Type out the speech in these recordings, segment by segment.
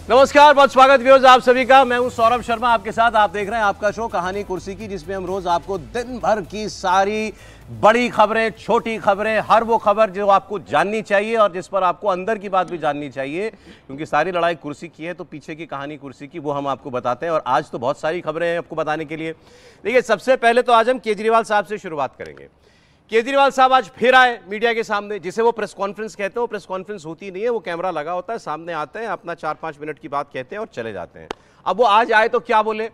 नमस्कार, बहुत स्वागत व्यूअर्स आप सभी का। मैं हूं सौरभ शर्मा आपके साथ। आप देख रहे हैं आपका शो कहानी कुर्सी की, जिसमें हम रोज आपको दिन भर की सारी बड़ी खबरें, छोटी खबरें, हर वो खबर जो आपको जाननी चाहिए और जिस पर आपको अंदर की बात भी जाननी चाहिए, क्योंकि सारी लड़ाई कुर्सी की है तो पीछे की कहानी कुर्सी की वो हम आपको बताते हैं। और आज तो बहुत सारी खबरें हैं आपको बताने के लिए। देखिए, सबसे पहले तो आज हम केजरीवाल साहब से शुरुआत करेंगे। केजरीवाल साहब आज फिर आए मीडिया के सामने, जिसे वो प्रेस कॉन्फ्रेंस कहते हैं। वो प्रेस कॉन्फ्रेंस होती नहीं है, वो कैमरा लगा होता है, सामने आते हैं, अपना 4-5 मिनट की बात कहते हैं और चले जाते हैं। अब वो आज आए तो क्या बोले?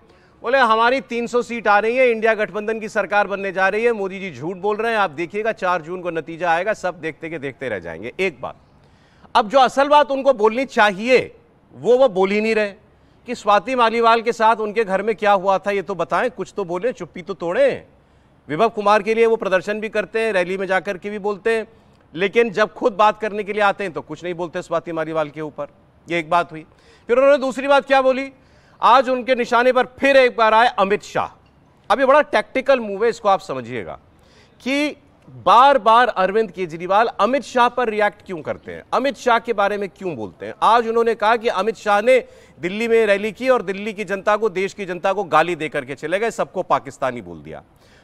बोले हमारी 300 सीट आ रही है, इंडिया गठबंधन की सरकार बनने जा रही है, मोदी जी झूठ बोल रहे हैं, आप देखिएगा 4 जून को नतीजा आएगा, सब देखते के देखते रह जाएंगे। एक बात। अब जो असल बात उनको बोलनी चाहिए वो बोल ही नहीं रहे कि स्वाति मालीवाल के साथ उनके घर में क्या हुआ था, ये तो बताएं, कुछ तो बोले, चुप्पी तो तोड़े। विभव कुमार के लिए वो प्रदर्शन भी करते हैं, रैली में जाकर के भी बोलते हैं, लेकिन जब खुद बात करने के लिए आते हैं तो कुछ नहीं बोलते स्वाति मालीवाल के ऊपर। ये एक बात हुई। फिर उन्होंने दूसरी बात क्या बोली? आज उनके निशाने पर फिर एक बार आए अमित शाह। अब ये बड़ा टैक्टिकल मूव है, इसको आप समझिएगा कि बार बार अरविंद केजरीवाल अमित शाह पर रिएक्ट क्यों करते हैं, अमित शाह के बारे में क्यों बोलते हैं। आज उन्होंने कहा कि अमित शाह ने दिल्ली में रैली की और दिल्ली की जनता को, देश की जनता को गाली देकर के चले गए, सबको पाकिस्तानी बोल दिया।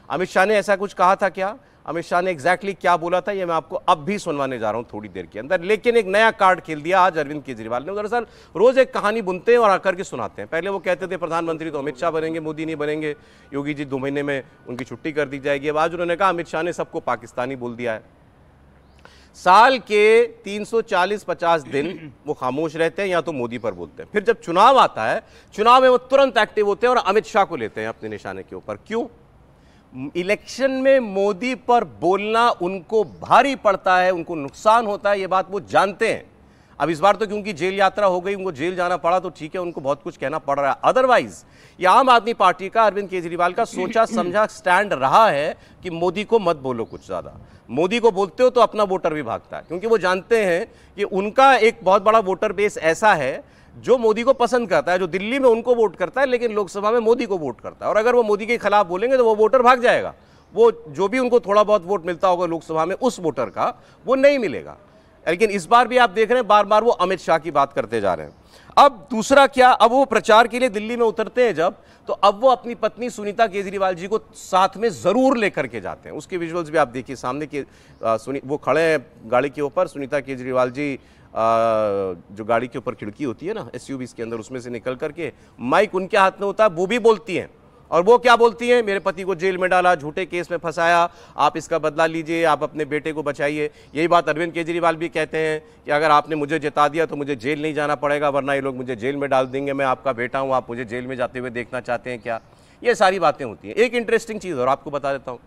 अमित शाह ने ऐसा कुछ कहा था क्या? अमित शाह ने एग्जैक्टली क्या बोला था ये मैं आपको अब भी सुनवाने जा रहा हूं थोड़ी देर के अंदर। लेकिन एक नया कार्ड खेल दिया आज अरविंद केजरीवाल ने। दरअसल रोज एक कहानी बुनते हैं और आकर के सुनाते हैं। पहले वो कहते थे प्रधानमंत्री तो अमित शाह बनेंगे, मोदी नहीं बनेंगे, योगी जी 2 महीने में उनकी छुट्टी कर दी जाएगी। अब आज उन्होंने कहा अमित शाह ने सबको पाकिस्तानी बोल दिया है। साल के 340-50 दिन वो खामोश रहते हैं या तो मोदी पर बोलते हैं। फिर जब चुनाव आता है, चुनाव में वो तुरंत एक्टिव होते हैं और अमित शाह को लेते हैं अपने निशाने के ऊपर। क्यों? इलेक्शन में मोदी पर बोलना उनको भारी पड़ता है, उनको नुकसान होता है, ये बात वो जानते हैं। अब इस बार तो क्योंकि जेल यात्रा हो गई, उनको जेल जाना पड़ा तो ठीक है, उनको बहुत कुछ कहना पड़ रहा है। अदरवाइज ये आम आदमी पार्टी का, अरविंद केजरीवाल का सोचा समझा स्टैंड रहा है कि मोदी को मत बोलो कुछ ज्यादा। मोदी को बोलते हो तो अपना वोटर भी भागता है, क्योंकि वो जानते हैं कि उनका एक बहुत बड़ा वोटर बेस ऐसा है जो मोदी को पसंद करता है, जो दिल्ली में उनको वोट करता है लेकिन लोकसभा में मोदी को वोट करता है। और अगर वो मोदी के खिलाफ बोलेंगे तो वो वोटर भाग जाएगा। वो जो भी उनको थोड़ा बहुत वोट मिलता होगा लोकसभा में, उस वोटर का वो नहीं मिलेगा। लेकिन इस बार भी आप देख रहे हैं बार बार वो अमित शाह की बात करते जा रहे हैं। अब दूसरा क्या, अब वो प्रचार के लिए दिल्ली में उतरते हैं जब, तो अब वो अपनी पत्नी सुनीता केजरीवाल जी को साथ में जरूर लेकर के जाते हैं। उसके विजुअल्स भी आप देखिए सामने के, वो खड़े हैं गाड़ी के ऊपर, सुनीता केजरीवाल जी जो गाड़ी के ऊपर खिड़की होती है ना एसयूवी के अंदर, उसमें से निकल करके माइक उनके हाथ में होता है, वो भी बोलती हैं। और वो क्या बोलती हैं? मेरे पति को जेल में डाला, झूठे केस में फंसाया, आप इसका बदला लीजिए, आप अपने बेटे को बचाइए। यही बात अरविंद केजरीवाल भी कहते हैं कि अगर आपने मुझे जिता दिया तो मुझे जेल नहीं जाना पड़ेगा, वरना ये लोग मुझे जेल में डाल देंगे, मैं आपका बेटा हूं, आप मुझे जेल में जाते हुए देखना चाहते हैं क्या? ये सारी बातें होती हैं। एक इंटरेस्टिंग चीज और आपको बता देता हूं,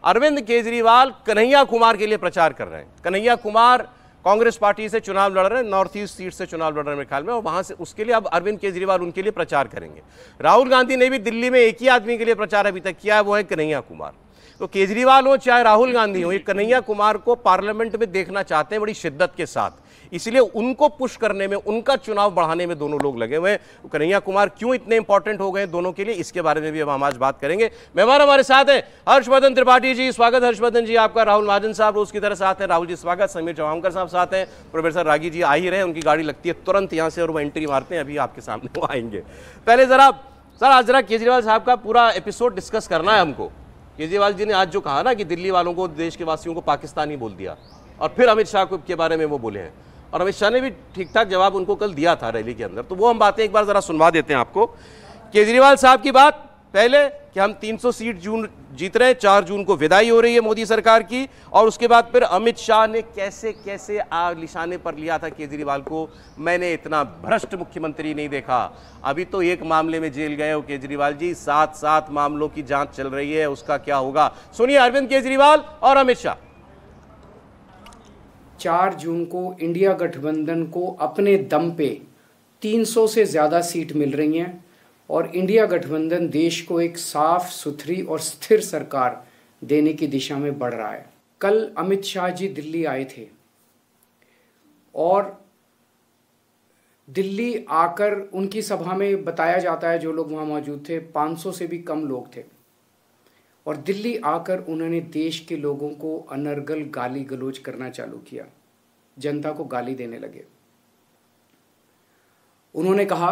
अरविंद केजरीवाल कन्हैया कुमार के लिए प्रचार कर रहे हैं। कन्हैया कुमार कांग्रेस पार्टी से चुनाव लड़ रहे हैं, नॉर्थ ईस्ट सीट से चुनाव लड़ रहे हैं मेरे ख्याल में, और वहां से उसके लिए अब अरविंद केजरीवाल उनके लिए प्रचार करेंगे। राहुल गांधी ने भी दिल्ली में एक ही आदमी के लिए प्रचार अभी तक किया है, वो है कन्हैया कुमार। तो केजरीवाल हो चाहे राहुल गांधी हो, ये कन्हैया कुमार को पार्लियामेंट में देखना चाहते हैं बड़ी शिद्दत के साथ, इसलिए उनको पुश करने में, उनका चुनाव बढ़ाने में दोनों लोग लगे हुए हैं। कन्हैया कुमार क्यों इतने इंपॉर्टेंट हो गए दोनों के लिए, इसके बारे में भी अब हम आज बात करेंगे। मेहमान हमारे साथ हैं हर्षवर्धन त्रिपाठी जी, स्वागत हर्षवर्धन जी आपका। राहुल महाजन साहब रोज की तरह साथ हैं, राहुल जी स्वागत। समीर चौहानकर साहब साथ हैं। प्रोफेसर रागी जी आ ही रहे, उनकी गाड़ी लगती है तुरंत यहाँ से और वो एंट्री मारते हैं, अभी आपके सामने वो आएंगे। पहले जरा सर, आज जरा केजरीवाल साहब का पूरा एपिसोड डिस्कस करना है हमको। केजरीवाल जी ने आज जो कहा ना कि दिल्ली वालों को, देश के वासियों को पाकिस्तानी बोल दिया, और फिर अमित शाह के बारे में वो बोले हैं, और अमित शाह ने भी ठीक ठाक जवाब उनको कल दिया था रैली के अंदर, तो वो हम बातें एक बार जरा सुनवा देते हैं आपको। केजरीवाल साहब की बात पहले कि हम 300 सीट जीत रहे हैं, 4 जून को विदाई हो रही है मोदी सरकार की, और उसके बाद फिर अमित शाह ने कैसे कैसे निशाने पर लिया था केजरीवाल को। मैंने इतना भ्रष्ट मुख्यमंत्री नहीं देखा। अभी तो एक मामले में जेल गए हो केजरीवाल जी, 7 मामलों की जांच चल रही है, उसका क्या होगा? सुनिए अरविंद केजरीवाल और अमित शाह। 4 जून को इंडिया गठबंधन को अपने दम पे 300 से ज्यादा सीट मिल रही हैं और इंडिया गठबंधन देश को एक साफ सुथरी और स्थिर सरकार देने की दिशा में बढ़ रहा है। कल अमित शाह जी दिल्ली आए थे और दिल्ली आकर उनकी सभा में बताया जाता है, जो लोग वहाँ मौजूद थे 500 से भी कम लोग थे, और दिल्ली आकर उन्होंने देश के लोगों को अनर्गल गाली गलौज करना चालू किया, जनता को गाली देने लगे। उन्होंने कहा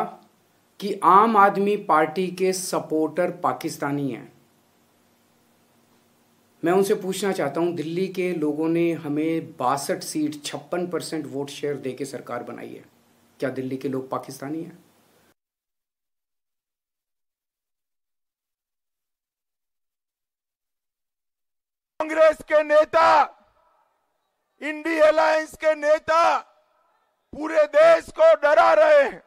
कि आम आदमी पार्टी के सपोर्टर पाकिस्तानी हैं। मैं उनसे पूछना चाहता हूं, दिल्ली के लोगों ने हमें 62 सीट 56% वोट शेयर देके सरकार बनाई है, क्या दिल्ली के लोग पाकिस्तानी हैं? कांग्रेस के नेता, इंडी अलायंस के नेता पूरे देश को डरा रहे हैं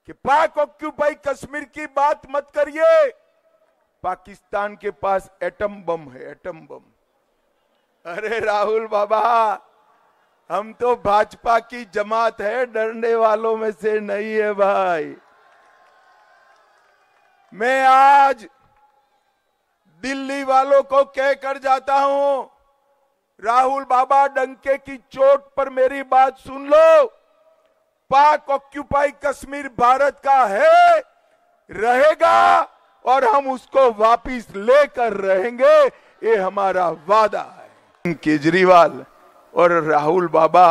कि पाक ऑक्यूपाई कश्मीर की बात मत करिए, पाकिस्तान के पास एटम बम है, एटम बम। अरे राहुल बाबा, हम तो भाजपा की जमात है, डरने वालों में से नहीं है भाई। मैं आज दिल्ली वालों को कहकर जाता हूं, राहुल बाबा डंके की चोट पर मेरी बात सुन लो। पाक ऑक्यूपाई कश्मीर भारत का है, रहेगा और हम उसको वापिस लेकर रहेंगे, ये हमारा वादा है। केजरीवाल और राहुल बाबा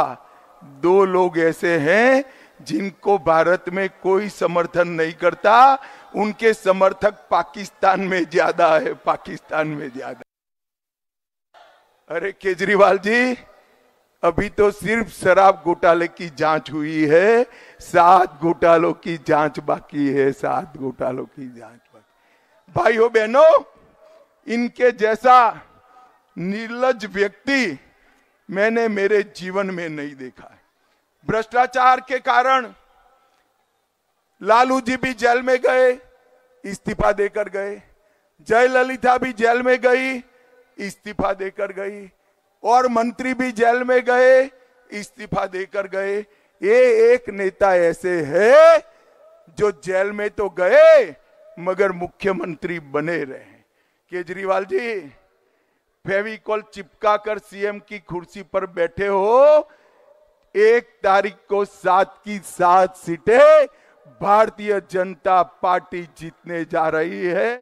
दो लोग ऐसे हैं जिनको भारत में कोई समर्थन नहीं करता, उनके समर्थक पाकिस्तान में ज्यादा है, पाकिस्तान में ज्यादा। अरे केजरीवाल जी, अभी तो सिर्फ शराब घोटाले की जांच हुई है, 7 घोटालों की जांच बाकी है, 7 घोटालों की जांच बाकी। भाइयों बहनों, इनके जैसा निर्लज्ज व्यक्ति मैंने मेरे जीवन में नहीं देखा है। भ्रष्टाचार के कारण लालू जी भी जेल में गए, इस्तीफा देकर गए। जयललिता भी जेल में गई, इस्तीफा देकर गई। और मंत्री भी जेल में गए, इस्तीफा देकर गए। ये एक नेता ऐसे है जो जेल में तो गए मगर मुख्यमंत्री बने रहे। केजरीवाल जी, फेविकॉल चिपका कर सीएम की कुर्सी पर बैठे हो। 1 तारीख को 7 की 7 सीटें भारतीय जनता पार्टी जीतने जा रही है।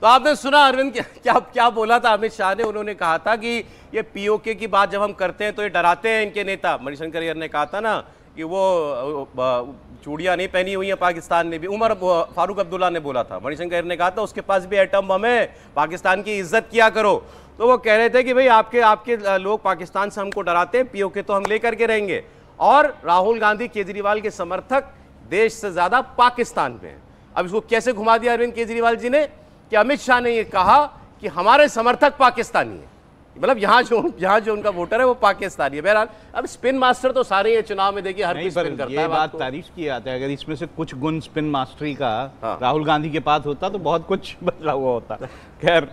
तो आपने सुना अरविंद क्या क्या बोला था अमित शाह ने। उन्होंने कहा था कि ये पीओके की बात जब हम करते हैं तो ये डराते हैं इनके नेता। मणिशंकर अय्यर ने कहा था ना कि वो चूड़ियां नहीं पहनी हुई है पाकिस्तान ने भी। उमर फारूक अब्दुल्ला ने बोला था, मणिशंकर अय्यर ने कहा था उसके पास भी एटम बम है, पाकिस्तान की इज्जत किया करो। तो वो कह रहे थे कि भाई आपके लोग पाकिस्तान से हमको डराते हैं, पीओके तो हम लेकर के रहेंगे। और राहुल गांधी केजरीवाल के समर्थक देश से ज्यादा पाकिस्तान में है। अब इसको कैसे घुमा दिया अरविंद केजरीवाल जी ने कि अमित शाह ने यह कहा कि हमारे समर्थक पाकिस्तानी है, मतलब यहां जो उनका वोटर है वो पाकिस्तानी है। बहरहाल अब स्पिन मास्टर तो सारे हैं चुनाव में, देखिए हर कोई स्पिन करता है। ये बात तारीफ की जाती है, अगर इसमें से कुछ गुण स्पिन मास्टरी का राहुल गांधी के पास होता तो बहुत कुछ बदला हुआ होता। खैर,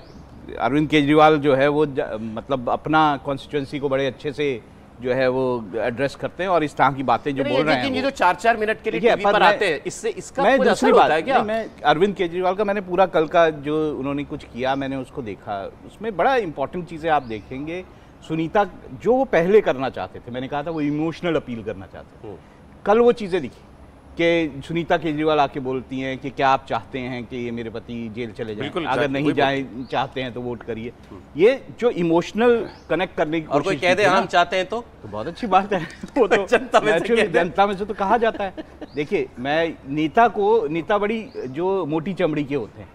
अरविंद केजरीवाल जो है वो मतलब अपना कॉन्स्टिट्यूएंसी को बड़े अच्छे से जो है वो एड्रेस करते हैं और इस तरह की बातें जो बोल रहे हैं। ये जो 4-4 मिनट के लिए टीवी पर आते हैं, इससे इसका मैं कोई दूसरी असर बात होता है क्या? मैं अरविंद केजरीवाल का मैंने पूरा कल का जो उन्होंने कुछ किया मैंने उसको देखा। उसमें बड़ा इंपॉर्टेंट चीज़ें आप देखेंगे। सुनीता जो वो पहले करना चाहते थे, मैंने कहा था वो इमोशनल अपील करना चाहते थे, कल वो चीज़ें दिखी कि सुनीता केजरीवाल आके बोलती हैं कि क्या आप चाहते हैं कि ये मेरे पति जेल चले जाएं, अगर नहीं जाए चाहते हैं तो वोट करिए। ये जो इमोशनल कनेक्ट करने की और कोई कह दे हम चाहते हैं तो बहुत अच्छी बात है। वो तो जनता में से तो कहा जाता है। देखिए, मैं नेता बड़ी जो मोटी चमड़ी के होते हैं,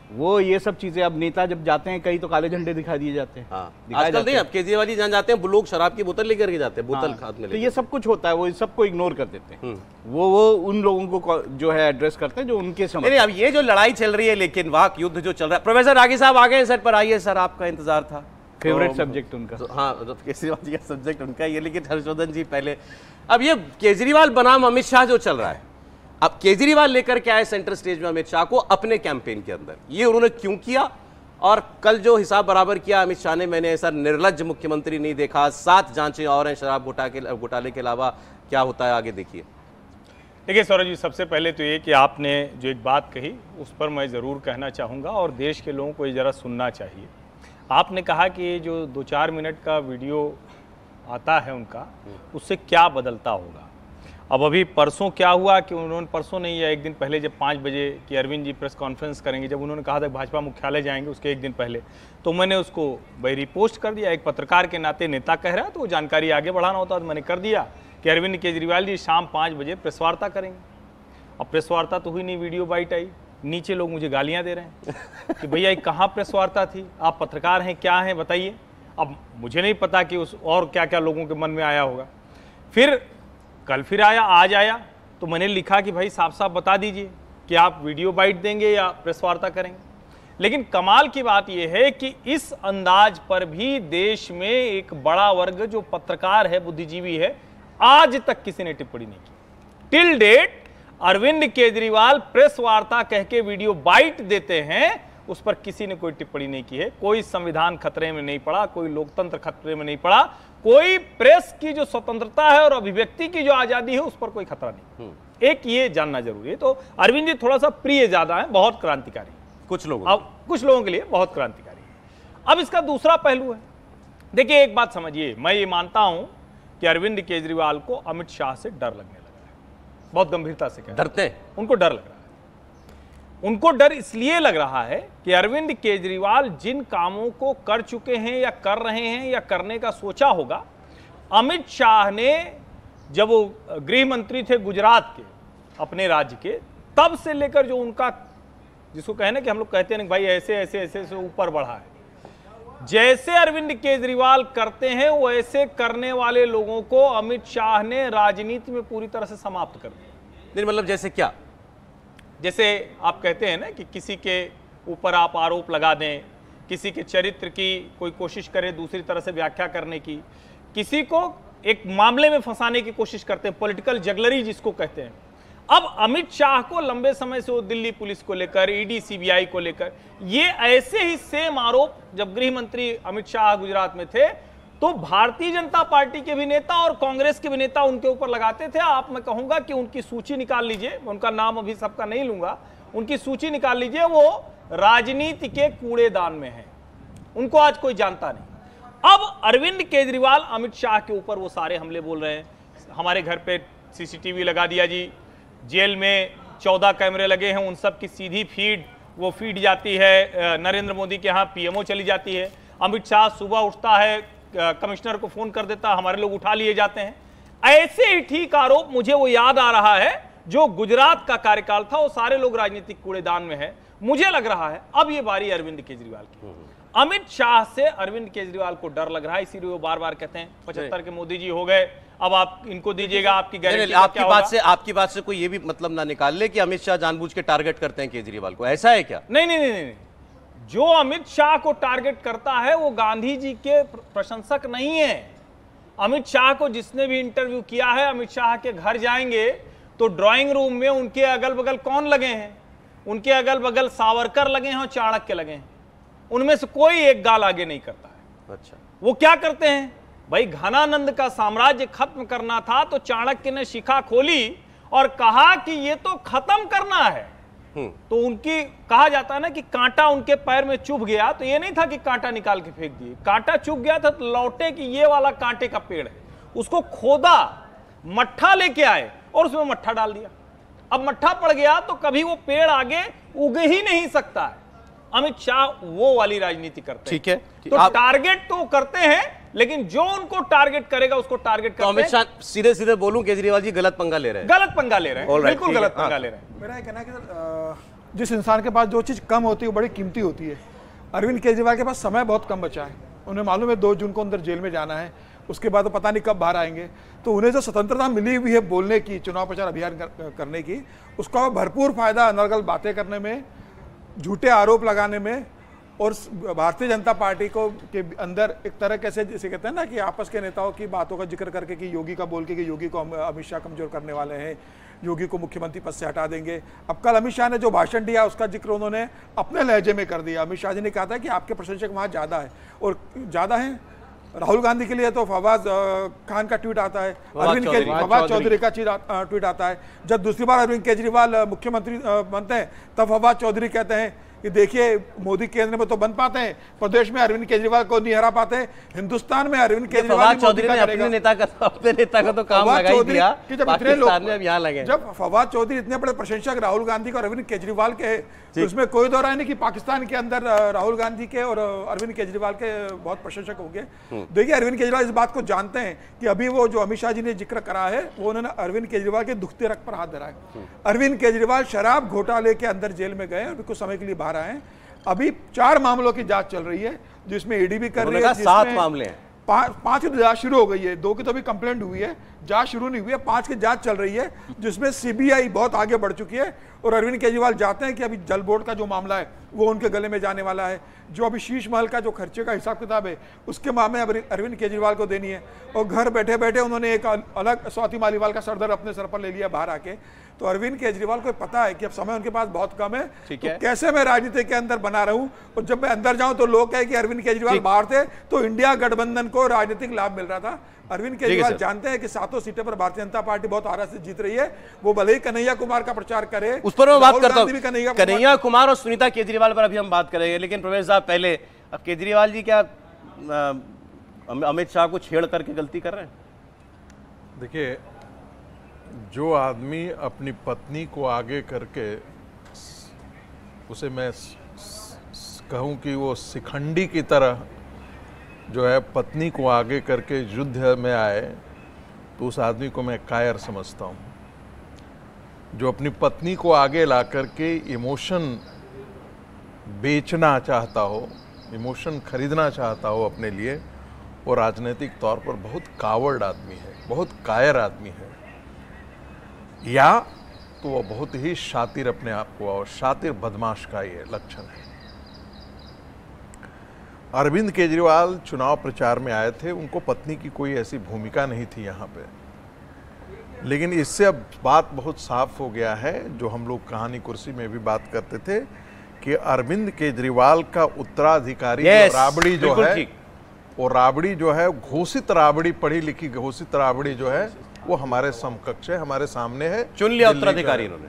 वो ये सब चीजें, अब नेता जब जाते हैं कहीं तो काले झंडे दिखाई दिए जाते हैं। आजकल नहीं, अब केजरीवाल जी जहाँ जाते हैं लोग शराब की बोतल लेकर के जाते हैं, बोतल हाथ में। तो ये सब कुछ होता है, वो सबको इग्नोर कर देते हैं। वो उन लोगों को जो है एड्रेस करते हैं जो उनके समझ। नहीं, अब ये जो लड़ाई चल रही है, लेकिन वाक युद्ध जो चल रहा है। प्रोफेसर रागी साहब आ गए सर पर, आइए सर, आपका इंतजार था। फेवरेट सब्जेक्ट उनका। हाँ, केजरीवाल जी का सब्जेक्ट उनका ये। लेकिन हर्षवर्धन जी पहले, अब ये केजरीवाल बनाम अमित शाह जो चल रहा है, अब केजरीवाल लेकर के आए सेंटर स्टेज में अमित शाह को अपने कैंपेन के अंदर। ये उन्होंने क्यों किया? और कल जो हिसाब बराबर किया अमित शाह ने, मैंने ऐसा निर्लज्ज मुख्यमंत्री नहीं देखा। 7 जांचें और हैं शराब घोटाले के अलावा। क्या होता है आगे देखिए। देखिए सौरभ जी, सबसे पहले तो ये कि आपने जो एक बात कही उस पर मैं ज़रूर कहना चाहूँगा और देश के लोगों को ये ज़रा सुनना चाहिए। आपने कहा कि जो 2-4 मिनट का वीडियो आता है उनका, उससे क्या बदलता होगा। अब अभी परसों क्या हुआ कि उन्होंने, परसों नहीं या एक दिन पहले, जब 5 बजे कि अरविंद जी प्रेस कॉन्फ्रेंस करेंगे, जब उन्होंने कहा था भाजपा मुख्यालय जाएंगे, उसके एक दिन पहले तो मैंने उसको रीपोस्ट कर दिया। एक पत्रकार के नाते नेता कह रहा है तो वो जानकारी आगे बढ़ाना होता, तो मैंने कर दिया कि कि अरविंद केजरीवाल जी शाम 5 बजे प्रेस वार्ता करेंगे। अब प्रेस वार्ता तो हुई नहीं, वीडियो बाइट आई, नीचे लोग मुझे गालियां दे रहे हैं कि भैया कहाँ प्रेस वार्ता थी, आप पत्रकार हैं क्या हैं बताइए। अब मुझे नहीं पता कि उस और क्या क्या लोगों के मन में आया होगा। फिर कल फिर आया, आज आया, तो मैंने लिखा कि भाई साफ साफ बता दीजिए कि आप वीडियो बाइट देंगे या प्रेस वार्ता करेंगे। लेकिन कमाल की बात यह है कि इस अंदाज पर भी देश में एक बड़ा वर्ग जो पत्रकार है, बुद्धिजीवी है, आज तक किसी ने टिप्पणी नहीं की। Till date Arvind Kejriwal press वार्ता कह के वीडियो बाइट देते हैं, उस पर किसी ने कोई टिप्पणी नहीं की है। कोई संविधान खतरे में नहीं पड़ा, कोई लोकतंत्र खतरे में नहीं पड़ा, कोई प्रेस की जो स्वतंत्रता है और अभिव्यक्ति की जो आजादी है उस पर कोई खतरा नहीं। एक ये जानना जरूरी है। तो अरविंद जी थोड़ा सा प्रिय ज्यादा है, बहुत क्रांतिकारी, कुछ लोगों के लिए बहुत क्रांतिकारी है। अब इसका दूसरा पहलू है, देखिए एक बात समझिए, मैं ये मानता हूं कि अरविंद केजरीवाल को अमित शाह से डर लगने लगा है, बहुत गंभीरता से डरते हैं, उनको डर लग रहा है। उनको डर इसलिए लग रहा है कि अरविंद केजरीवाल जिन कामों को कर चुके हैं या कर रहे हैं या करने का सोचा होगा, अमित शाह ने जब वो गृह मंत्री थे गुजरात के, अपने राज्य के, तब से लेकर जो उनका, जिसको कहने कि हम लोग कहते हैं भाई ऐसे ऐसे ऐसे ऐसे ऊपर बढ़ा है, जैसे अरविंद केजरीवाल करते हैं वो ऐसे करने वाले लोगों को अमित शाह ने राजनीति में पूरी तरह से समाप्त कर दिया। नहीं मतलब जैसे क्या? जैसे आप कहते हैं ना कि किसी के ऊपर आप आरोप लगा दें, किसी के चरित्र की कोई कोशिश करें दूसरी तरह से व्याख्या करने की, किसी को एक मामले में फंसाने की कोशिश करते हैं, पॉलिटिकल जगलरी जिसको कहते हैं। अब अमित शाह को लंबे समय से वो दिल्ली पुलिस को लेकर, ईडी सीबीआई को लेकर, ये ऐसे ही सेम आरोप जब गृह मंत्री अमित शाह गुजरात में थे तो भारतीय जनता पार्टी के भी नेता और कांग्रेस के भी नेता उनके ऊपर लगाते थे। आप, मैं कहूंगा कि उनकी सूची निकाल लीजिए, उनका नाम अभी सबका नहीं लूंगा, उनकी सूची निकाल लीजिए, वो राजनीति के कूड़ेदान में है, उनको आज कोई जानता नहीं। अब अरविंद केजरीवाल अमित शाह के ऊपर वो सारे हमले बोल रहे हैं, हमारे घर पे सीसीटीवी लगा दिया जी, जेल में 14 कैमरे लगे हैं, उन सब की सीधी फीड वो फीड जाती है नरेंद्र मोदी के यहाँ, पीएमओ चली जाती है। अमित शाह सुबह उठता है, कमिश्नर को फोन कर देता, हमारे लोग उठा लिए जाते हैं। ऐसे ही ठीक आरोप मुझे वो याद आ रहा है जो गुजरात का कार्यकाल था, वो सारे लोग राजनीतिक कूड़ेदान में है। मुझे लग रहा है अब ये बारी अरविंद केजरीवाल की। अमित शाह से अरविंद केजरीवाल को डर लग रहा है, इसीलिए वो बार बार कहते हैं 75 के मोदी जी हो गए, अब आप इनको दीजिएगा, आपकी गारंटी। आपकी बात से कोई ये भी मतलब ना निकाल ले कि अमित शाह जानबूझ के टारगेट करते हैं केजरीवाल को, ऐसा है क्या? नहीं नहीं नहीं, जो अमित शाह को टारगेट करता है वो गांधी जी के प्रशंसक नहीं है। अमित शाह को जिसने भी इंटरव्यू किया है, अमित शाह के घर जाएंगे तो ड्राइंग रूम में उनके अगल बगल कौन लगे हैं? उनके अगल बगल सावरकर लगे हैं और चाणक्य लगे हैं, उनमें से कोई एक गाल आगे नहीं करता है। अच्छा, वो क्या करते हैं भाई, घनानंद का साम्राज्य खत्म करना था तो चाणक्य ने शिखा खोली और कहा कि ये तो खत्म करना है। तो उनकी कहा जाता है ना कि कांटा उनके पैर में चुभ गया, तो ये नहीं था कि कांटा निकाल के फेंक दिए, कांटा चुभ गया था तो लौटे कि ये वाला कांटे का पेड़ है, उसको खोदा, मट्ठा लेके आए और उसमें मट्ठा डाल दिया। अब मट्ठा पड़ गया तो कभी वो पेड़ आगे उग ही नहीं सकता है। अमित शाह वो वाली राजनीति करते हैं। ठीक है, तो टारगेट तो करते हैं, लेकिन जो उनको टारगेट करेगा उसको टारगेट करते हैं। अमित शाह सीधे सीधे बोलूं, केजरीवाल जी गलत पंगा ले रहे हैं, गलत पंगा ले रहे हैं, बिल्कुल गलत पंगा ले रहे हैं। मेरा कहना है कि जिस इंसान के पास जो चीज कम होती है वो बड़ी कीमती होती है। अरविंद केजरीवाल के पास समय बहुत कम बचा है, उन्हें मालूम है 2 जून को अंदर जेल में जाना है, उसके बाद तो पता नहीं कब बाहर आएंगे। तो उन्हें जो स्वतंत्रता मिली हुई है बोलने की, चुनाव प्रचार अभियान करने की, उसका भरपूर फायदा अनर्गल बातें करने में, झूठे आरोप लगाने में और भारतीय जनता पार्टी को के अंदर एक तरह कैसे जैसे कहते हैं ना कि आपस के नेताओं की बातों का जिक्र करके कि योगी का बोल के कि योगी को अमित शाह कमजोर करने वाले हैं, योगी को मुख्यमंत्री पद से हटा देंगे। अब कल अमित शाह ने जो भाषण दिया उसका जिक्र उन्होंने अपने लहजे में कर दिया। अमित शाह जी ने कहा था कि आपके प्रशंसक वहाँ ज़्यादा है, और ज़्यादा हैं राहुल गांधी के लिए तो फवाद खान का ट्वीट आता है, फवाद चौधरी का ट्वीट आता है। जब दूसरी बार अरविंद केजरीवाल मुख्यमंत्री बनते हैं तब फवाद चौधरी कहते हैं कि देखिए मोदी केंद्र में तो बन पाते हैं, प्रदेश में अरविंद केजरीवाल को नहीं हरा पाते, हिंदुस्तान में अरविंद केजरीवाल फवाद चौधरी ने अपने नेता का तो काम लगा ही दिया, पाकिस्तान में अब यहाँ लगे। जब फवाद चौधरी इतने बड़े प्रशंसक राहुल गांधी के और अरविंद केजरीवाल के, तो उसमें कोई दो राय नहीं कि पाकिस्तान के अंदर राहुल गांधी के और अरविंद केजरीवाल के बहुत प्रशंसक होंगे। देखिए अरविंद केजरीवाल इस बात को जानते हैं कि अभी वो जो अमित शाह जी ने जिक्र करा है वो उन्होंने अरविंद केजरीवाल के दुखते रख पर हाथ धरा है। अरविंद केजरीवाल शराब घोटाले के अंदर जेल में गए, अभी कुछ समय के लिए बाहर आए हैं। अभी 4 मामलों की जांच चल रही है जिसमें ईडी भी कर रही है, 7 मामले हैं, 5 की जांच शुरू हो गई है, 2 की तो अभी कंप्लेंट हुई है, जांच शुरू नहीं हुई है, 5 की जांच चल रही है जिसमें सीबीआई बहुत आगे बढ़ चुकी है। और अरविंद केजरीवाल चाहते हैं कि अभी जल बोर्ड का जो मामला है वो उनके गले में जाने वाला है, जो अभी शीश महल का जो खर्चे का हिसाब किताब है उसके मामले में अरविंद केजरीवाल को देनी है। और घर बैठे बैठे उन्होंने एक अलग स्वाति मालीवाल का सरदर्द अपने सर पर ले लिया बाहर आके। तो अरविंद केजरीवाल को पता है कि अब समय उनके पास बहुत कम है, तो कैसे मैं राजनीति के अंदर बना रहूं। और जब मैं अंदर जाऊं तो लोग कहे कि अरविंद केजरीवाल बाहर थे तो इंडिया गठबंधन को राजनीतिक लाभ मिल रहा था। अरविंद केजरीवाल जानते हैं कि 7 सीटें पर भारतीय जनता पार्टी बहुत आराम से जीत रही है, वो भले ही कन्हैया कुमार का प्रचार करे, उस पर मैं बात करता हूं, कन्हैया कुमार और सुनीता केजरीवाल पर अभी हम बात करेंगे। लेकिन प्रवेश साहब पहले, अब केजरीवाल जी क्या अमित शाह को छेड़ करके गलती कर रहे हैं? देखिए, जो आदमी अपनी पत्नी को आगे करके, उसे मैं कहूं कि वो शिखंडी की तरह जो है पत्नी को आगे करके युद्ध में आए, तो उस आदमी को मैं कायर समझता हूं। जो अपनी पत्नी को आगे ला करके इमोशन बेचना चाहता हो, इमोशन खरीदना चाहता हो अपने लिए, वो राजनीतिक तौर पर बहुत कावर्ड आदमी है, बहुत कायर आदमी है, या तो वो बहुत ही शातिर अपने आप को, और शातिर बदमाश का ये लक्षण है। अरविंद केजरीवाल चुनाव प्रचार में आए थे, उनको पत्नी की कोई ऐसी भूमिका नहीं थी यहाँ पे, लेकिन इससे अब बात बहुत साफ हो गया है, जो हम लोग कहानी कुर्सी में भी बात करते थे कि अरविंद केजरीवाल का उत्तराधिकारी राबड़ी जो है, वो राबड़ी जो है घोषित राबड़ी, पढ़ी लिखी घोषित राबड़ी जो है, वो हमारे समकक्ष है, हमारे सामने है, चुन लिया उत्तराधिकारी इन्होंने।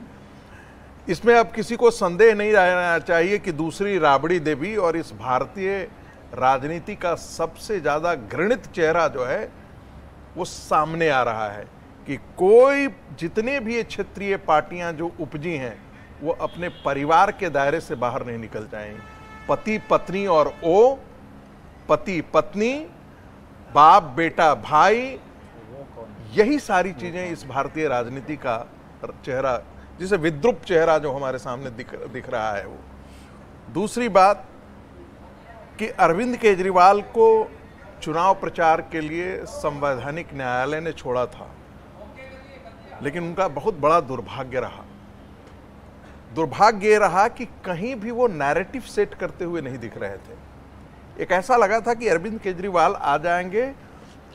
इसमें अब किसी को संदेह नहीं रहना चाहिए कि दूसरी राबड़ी देवी, और इस भारतीय राजनीति का सबसे ज्यादा घृणित चेहरा जो है वो सामने आ रहा है कि कोई, जितने भी ये क्षेत्रीय पार्टियां जो उपजी हैं, वो अपने परिवार के दायरे से बाहर नहीं निकल जाएंगे। पति पत्नी और पति पत्नी, बाप बेटा भाई, यही सारी चीजें इस भारतीय राजनीति का चेहरा, जिसे विद्रुप चेहरा जो हमारे सामने दिख रहा है। वो दूसरी बात कि अरविंद केजरीवाल को चुनाव प्रचार के लिए संवैधानिक न्यायालय ने छोड़ा था, लेकिन उनका बहुत बड़ा दुर्भाग्य रहा। दुर्भाग्य रहा कि कहीं भी वो नैरेटिव सेट करते हुए नहीं दिख रहे थे। एक ऐसा लगा था कि अरविंद केजरीवाल आ जाएंगे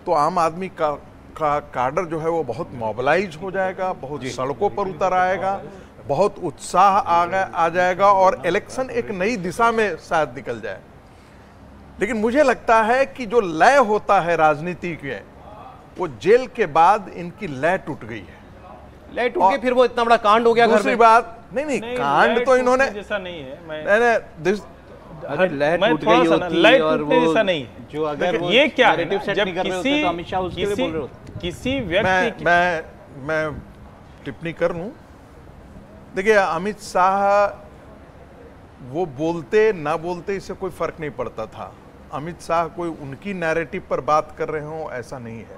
तो आम आदमी का काडर जो है वो बहुत मोबिलाइज हो जाएगा, बहुत सड़कों पर उतर आएगा, बहुत उत्साह आ जाएगा, और इलेक्शन एक नई दिशा में शायद निकल जाए। लेकिन मुझे लगता है कि जो लय होता है राजनीति के, वो जेल के बाद इनकी लय टूट गई है। लय टूट के फिर वो इतना बड़ा कांड हो गया। दूसरी बात, नहीं कांड तो इन्होंने जैसा नहीं है, लय टूट गई होती और वो जैसा नहीं है। जो अगर ये क्या है, जब किसी व्यक्ति, मैं टिप्पणी कर लूं। देखिए, अमित शाह वो बोलते ना बोलते इससे कोई फर्क नहीं पड़ता था। अमित शाह कोई उनकी नैरेटिव पर बात कर रहे हो ऐसा नहीं है।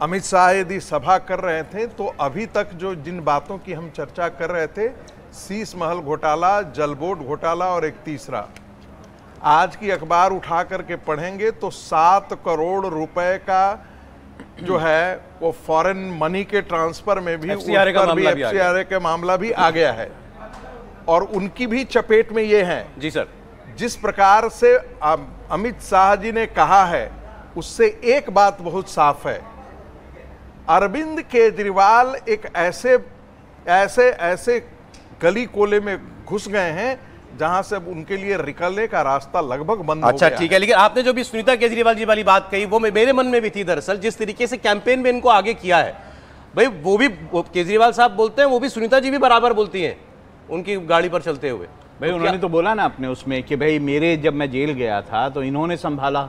अमित शाह यदि सभा कर रहे थे तो अभी तक जो जिन बातों की हम चर्चा कर रहे थे, शीश महल घोटाला, जल बोर्ड घोटाला, और एक तीसरा, आज की अखबार उठा करके पढ़ेंगे तो 7 करोड़ रुपए का जो है वो फॉरेन मनी के ट्रांसफर में भी FCRA का मामला भी आ गया है, और उनकी भी चपेट में ये है। जी सर, जिस प्रकार से अमित शाह जी ने कहा है, उससे एक बात बहुत साफ है, अरविंद केजरीवाल एक ऐसे गली कोले में घुस गए हैं जहां से अब उनके लिए निकलने का रास्ता लगभग बंद हो गया। अच्छा, ठीक है। लेकिन आपने जो भी सुनीता केजरीवाल जी वाली बात कही, वो मेरे मन में भी थी दरअसल। जिस तरीके से कैंपेन में इनको आगे किया है, भाई वो भी केजरीवाल साहब बोलते हैं, वो भी सुनीता जी भी बराबर बोलती हैं उनकी गाड़ी पर चलते हुए। भाई उन्होंने तो बोला ना अपने उसमें कि भाई मेरे जब मैं जेल गया था तो इन्होंने संभाला,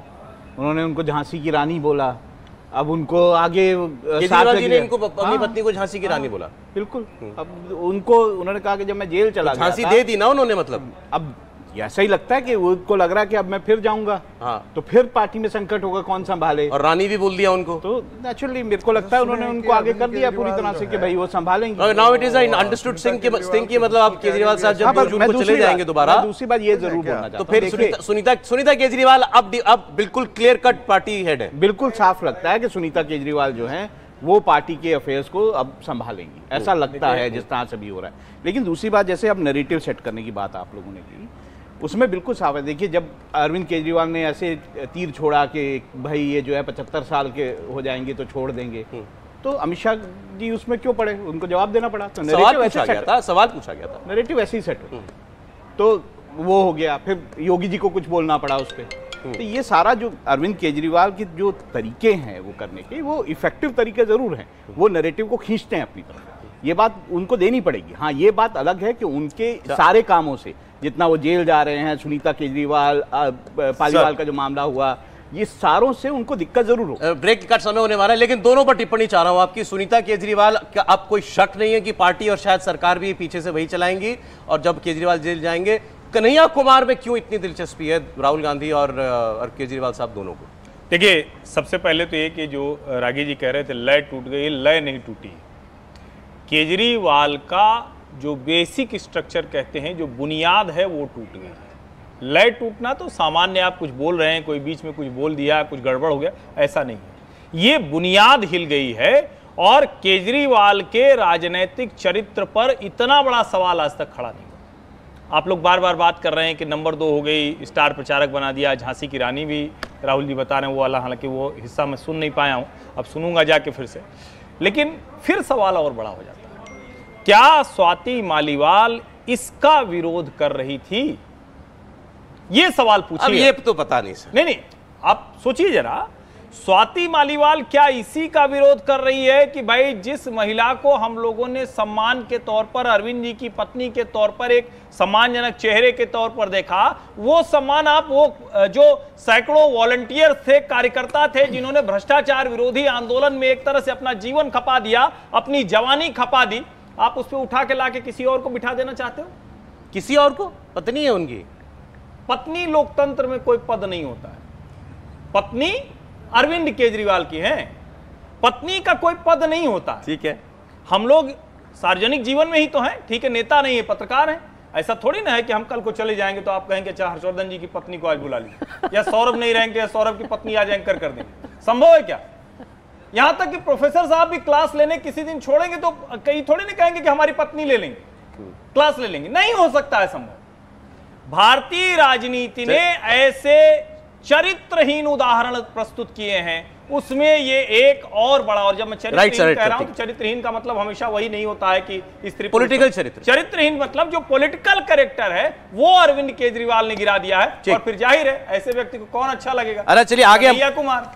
उन्होंने उनको झांसी की रानी बोला, अब उनको आगे केजरीवाल जी ने इनको अपनी पत्नी को झांसी की रानी बोला। बिल्कुल। अब उनको उन्होंने कहा कि जब मैं जेल चला गया झांसी दे दी ना उन्होंने, मतलब अब ऐसा ही लगता है कि उनको लग रहा है कि अब मैं फिर जाऊंगा, हाँ, तो फिर पार्टी में संकट होगा, कौन संभाले। और रानी भी बोल दिया उनको, तो नेचुरली मेरे को लगता है उन्होंने उनको आगे कर दिया पूरी तरह से कि भाई वो संभालेंगे। Now it is understood thing कि मतलब आप केजरीवाल साहब जब 2 जून को चले जाएंगे दोबारा, दूसरी बात ये जरूर बोलना चाहता हूं, तो फिर सुनीता केजरीवाल अब बिल्कुल क्लियर कट पार्टी हेड है। बिल्कुल साफ लगता है कि सुनीता केजरीवाल जो है वो पार्टी के अफेयर्स को अब संभालेंगी, ऐसा लगता है जिस तरह से भी हो रहा है। लेकिन दूसरी बात, जैसे अब नैरेटिव सेट करने की बात आप लोगों ने की, उसमें बिल्कुल साफ है। देखिए जब अरविंद केजरीवाल ने ऐसे तीर छोड़ा कि भाई ये जो है 75 साल के हो जाएंगे तो छोड़ देंगे, तो अमित शाह जी उसमें क्यों पड़े, उनको जवाब देना पड़ा। तो सवाल पूछा गया था, नैरेटिव ऐसे ही सेट हो, तो वो हो गया। फिर योगी जी को कुछ बोलना पड़ा उस पर। तो ये सारा जो अरविंद केजरीवाल के जो तरीके हैं वो करने के, वो इफेक्टिव तरीके जरूर हैं, वो नैरेटिव को खींचते हैं अपनी तरफ, ये बात उनको देनी पड़ेगी। हाँ, ये बात अलग है कि उनके सारे कामों से, जितना वो जेल जा रहे हैं, सुनीता केजरीवाल पालीवाल का जो मामला हुआ, ये सारों से उनको दिक्कत जरूर हो। ब्रेक का समय होने वाला है, लेकिन दोनों पर टिप्पणी चाह रहा हूं आपकी। सुनीता केजरीवाल का अब कोई शक नहीं है कि पार्टी और शायद सरकार भी पीछे से वही चलाएंगी, और जब केजरीवाल जेल जाएंगे, कन्हैया कुमार में क्यों इतनी दिलचस्पी है राहुल गांधी और केजरीवाल साहब दोनों को? देखिए, सबसे पहले तो ये कि जो रागी जी कह रहे थे लय टूट गई, लय नहीं टूटी। केजरीवाल का जो बेसिक स्ट्रक्चर कहते हैं, जो बुनियाद है, वो टूट गई है। लय टूटना तो सामान्य, आप कुछ बोल रहे हैं, कोई बीच में कुछ बोल दिया, कुछ गड़बड़ हो गया, ऐसा नहीं है। ये बुनियाद हिल गई है, और केजरीवाल के राजनीतिक चरित्र पर इतना बड़ा सवाल आज तक खड़ा नहीं हुआ। आप लोग बार बार बात कर रहे हैं कि नंबर 2 हो गई, स्टार प्रचारक बना दिया, झांसी की रानी भी राहुल जी बता रहे हैं वो वाला, हालांकि वो हिस्सा मैं सुन नहीं पाया हूं, अब सुनूंगा जाके फिर से। लेकिन फिर सवाल और बड़ा हो जाता है, क्या स्वाति मालीवाल इसका विरोध कर रही थी? ये सवाल पूछिए। अब ये तो पता नहीं सर। नहीं, आप सोचिए जरा, स्वाति मालीवाल क्या इसी का विरोध कर रही है कि भाई जिस महिला को हम लोगों ने सम्मान के तौर पर, अरविंद जी की पत्नी के तौर पर, एक सम्मानजनक चेहरे के तौर पर देखा, वो सम्मान आप, वो जो सैकड़ों वॉलंटियर थे, कार्यकर्ता थे, जिन्होंने भ्रष्टाचार विरोधी आंदोलन में एक तरह से अपना जीवन खपा दिया, अपनी जवानी खपा दी, आप उस पर उठा के लाके किसी और को बिठा देना चाहते हो? किसी और को? पत्नी है उनकी। पत्नी लोकतंत्र में कोई पद नहीं होता है। पत्नी अरविंद केजरीवाल की है, पत्नी का कोई पद नहीं होता। ठीक है, हम लोग सार्वजनिक जीवन में ही तो हैं, ठीक है, नेता नहीं है, पत्रकार हैं। ऐसा थोड़ी ना है कि हम कल को चले जाएंगे तो आप कहेंगे अच्छा हर्षवर्धन जी की पत्नी को आज बुला लीजिए, या सौरभ नहीं रहेंगे या सौरभ की पत्नी आज एंकर कर देंगे। संभव है क्या? यहां तक कि प्रोफेसर साहब भी क्लास लेने किसी दिन छोड़ेंगे तो कहीं थोड़ी नहीं कहेंगे कि हमारी पत्नी ले लेंगे, क्लास ले लेंगे। नहीं हो सकता है संभव। भारतीय राजनीति ने ऐसे चरित्रहीन उदाहरण प्रस्तुत किए हैं, उसमें ये एक और बड़ा। और जब मैं चरित्रहीन कह रहा हूं तो चरित्रहीन का मतलब हमेशा वही नहीं होता है कि स्त्री, पॉलिटिकल चरित्र। चरित्रहीन मतलब जो पॉलिटिकल कैरेक्टर है वो अरविंद केजरीवाल ने गिरा दिया है, और फिर जाहिर है ऐसे व्यक्ति को कौन अच्छा लगेगा? अरे चलिए आगे, कन्हैया कुमार।